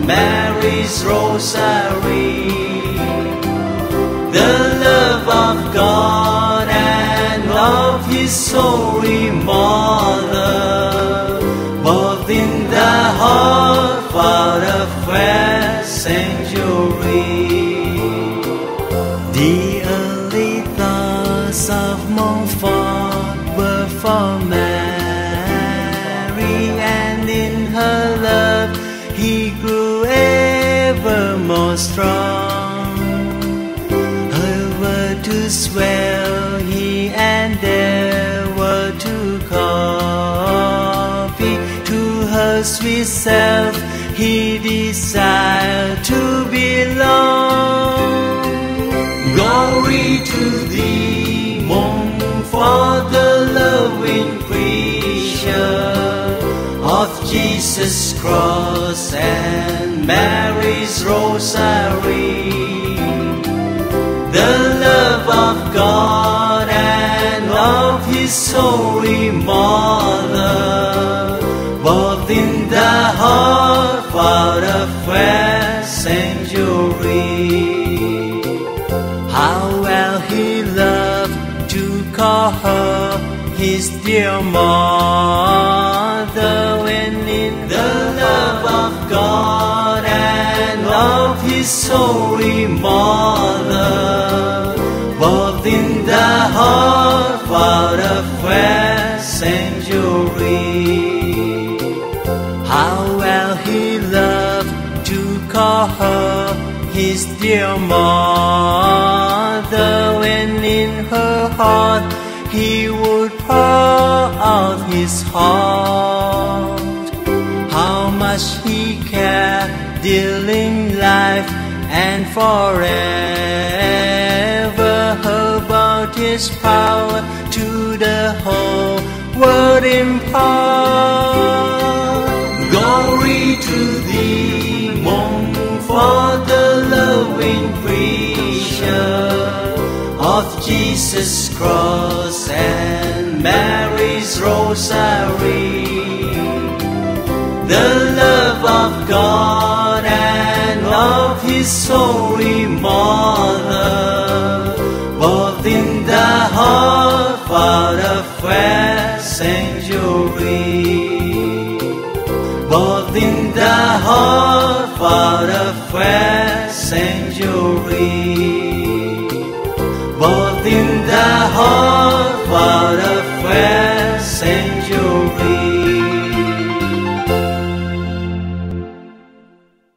Mary's rosary. The love of God and of His Holy Mother, both in the heart for the first century. The early thoughts of Montfort were for Mary, and in her love He grew ever more strong. Her word to swell He endeavored to copy. To her sweet self He desired to belong. Glory to Thee, Montfort, the loving preacher of Jesus' cross and Mary's rosary. The love of God and of His Holy Mother, both in the heart for the first century. How well He loved to call her His dear mother, when in the love of God and of His Holy Mother, both in the heart for the first century. How well He loved to call her His dear mother, when in her heart He would pour out His heart. How much He cared, dealing life and forever, about His power to the whole world impart. Glory to Thee, Montfort, the loving preacher of Jesus' cross and Mary's rosary. The love of God and of His Holy Mother, both in the heart for the first century. Both in the heart for the first century.